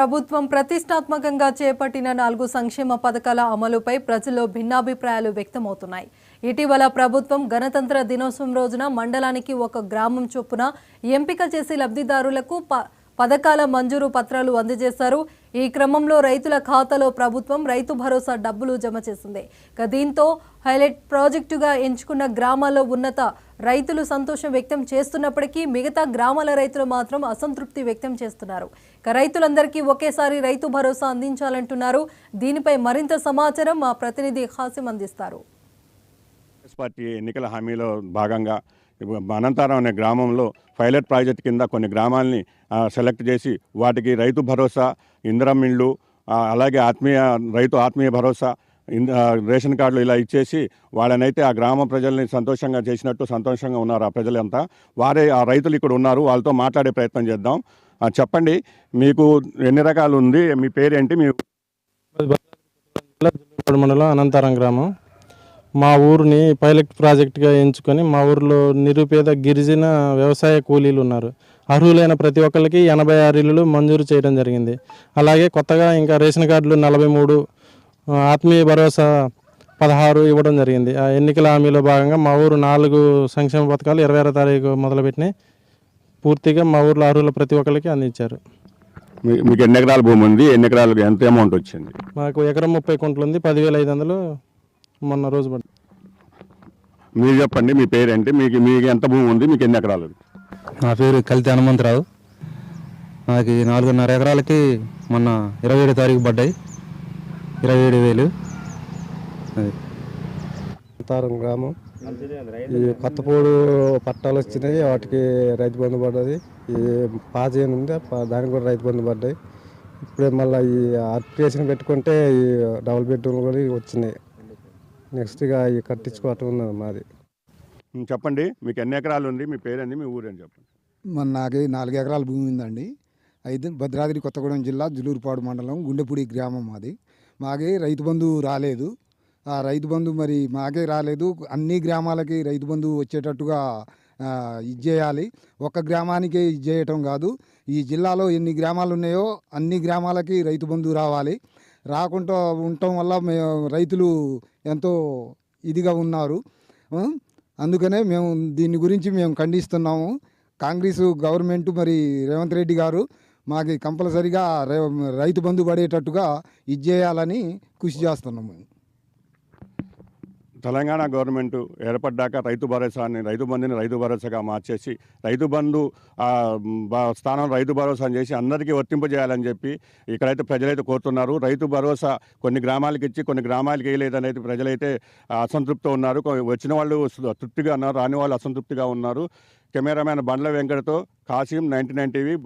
ప్రభుత్వం ప్రతిష్టాత్మకంగా చేపట్టిన 4 సంక్షేమ పథకాల అమలుపై ప్రజల్లో భిన్నాభిప్రాయాలు వ్యక్తమవుతున్నాయి. ఇటీవల ప్రభుత్వం గణతంత్ర దినోత్సవం రోజున మండలానికి ఒక గ్రామం చొప్పున ఎంపిక చేసి లబ్ధిదారులకు పథకాల మంజూరు పత్రాలు అందజేశారు. ఈ క్రమంలో రైతుల ఖాతాలో ప్రభుత్వం రైతు భరోసా డబ్బులు జమ చేసింది. దీంతో హైలైట్ ప్రాజెక్టుగా ఎంచుకున్న గ్రామాల్లో ఉన్నత రైతులు సంతోషం వ్యక్తం చేస్తున్నప్పటికీ మిగతా గ్రామాల రైతులు మాత్రం అసంతృప్తి వ్యక్తం చేస్తున్నారు. రైతులందరికీ ఒకేసారి రైతు భరోసా అందించాలంటున్నారు. దీనిపై మరింత సమాచారం మా ప్రతినిధి హాసిం అందిస్తారు. పార్టీ ఎన్నికల హామీలో భాగంగా అనంతరం అనే గ్రామంలో పైలట్ ప్రాజెక్ట్ కింద కొన్ని గ్రామాలని సెలెక్ట్ చేసి వాటికి రైతు భరోసా, ఇందిరమ్మ ఇళ్ళు, అలాగే రైతు ఆత్మీయ భరోసా, రేషన్ కార్డులు ఇలా ఇచ్చేసి వాళ్ళనైతే ఆ గ్రామ ప్రజల్ని సంతోషంగా ఉన్నారు. ఆ ప్రజలంతా ఆ రైతులు ఇక్కడ ఉన్నారు. వాళ్ళతో మాట్లాడే ప్రయత్నం చేద్దాం. చెప్పండి, మీకు ఎన్ని రకాలు ఉంది? మీ పేరేంటి? మీ మండలం అనంతరం గ్రామం. మా ఊరిని పైలట్ ప్రాజెక్టుగా ఎంచుకొని మా ఊరిలో నిరుపేద గిరిజన వ్యవసాయ కూలీలు ఉన్నారు. అర్హులైన ప్రతి ఒక్కరికి 86 ఇళ్ళు మంజూరు చేయడం జరిగింది. అలాగే కొత్తగా ఇంకా రేషన్ కార్డులు 43, ఆత్మీయ భరోసా 16 ఇవ్వడం జరిగింది. ఆ ఎన్నికల హామీలో భాగంగా మా ఊరు 4 సంక్షేమ పథకాలు 26వ తారీఖు మొదలుపెట్టినాయి. పూర్తిగా మా ఊర్లో అర్హుల ప్రతి ఒక్కరికి అందించారు. మీకు ఎన్ని ఎకరాల భూమి ఉంది? ఎన్ని ఎకరాలకు ఎంత అమౌంట్ వచ్చింది? మాకు ఎకరం 30 కుంటలు ఉంది. 10,500 మొన్న రోజు పడి. మీరు చెప్పండి, మీ పేరేంటి? మీకు ఎంత భూమి ఉంది? మీకు ఎన్ని ఎకరాలు? నా పేరు కలితి హనుమంతరావు. నాకు 4.5 ఎకరాలకి మొన్న 27వ తారీఖు పడ్డాయి. 27,000. అంతారం గ్రామం. ఈ కొత్తపూడు పట్టాలు వచ్చినాయి, వాటికి రైతు బంధు పడ్డది. ఈ పాజేన్ ఉంది, దానికి కూడా రైతు బంధు పడ్డాయి. ఇప్పుడే మళ్ళీ ఈ అప్లికేషన్ పెట్టుకుంటే ఈ డబుల్ బెడ్రూమ్లు కూడా వచ్చినాయి. నెక్స్ట్గా ఈ కట్టించుకోవటం ఉన్నది మాది. చెప్పండి, మీకు ఎన్ని ఎకరాలు ఉంది? మీ పేరేంటి? మీ ఊరేంటి చెప్పండి. నాకు 4 ఎకరాల భూమి ఉందండి. అయితే భద్రాద్రి కొత్తగూడెం జిల్లా జులూరుపాడు మండలం గుండెపూడి గ్రామం మాది. మాకే రైతు బంధు రాలేదు. ఆ రైతు బంధు మరి మాకే రాలేదు. అన్ని గ్రామాలకి రైతు బంధు వచ్చేటట్టుగా ఇచ్చేయాలి. ఒక గ్రామానికి ఇచ్చేయటం కాదు, ఈ జిల్లాలో ఎన్ని గ్రామాలు ఉన్నాయో అన్ని గ్రామాలకి రైతు బంధు రావాలి. రాకుండా ఉండటం వల్ల రైతులు ఎంతో ఇదిగా ఉన్నారు. అందుకనే మేము దీని గురించి ఖండిస్తున్నాము. కాంగ్రెస్ గవర్నమెంట్ మరి రేవంత్ రెడ్డి గారు మాకు కంపల్సరిగా రైతు బంధు పడేటట్టుగా ఇచ్చేయాలని కృషి చేస్తున్నాము. తెలంగాణ గవర్నమెంట్ ఏర్పడ్డాక రైతు బంధుని రైతు భరోసాగా మార్చేసి రైతు బంధు స్థానం రైతు భరోసా చేసి అందరికీ వర్తింపజేయాలని చెప్పి ఇక్కడైతే ప్రజలైతే కోరుతున్నారు. రైతు భరోసా కొన్ని గ్రామాలకు ఇచ్చి కొన్ని గ్రామాలకు వేయలేదనేది ప్రజలైతే అసంతృప్తితో ఉన్నారు. వచ్చిన వాళ్ళు తృప్తిగా ఉన్నారు, రాని వాళ్ళు అసంతృప్తిగా ఉన్నారు. కెమెరామ్యాన్ బండ్ల వెంకటతో కాసిం, 99 టీవీ.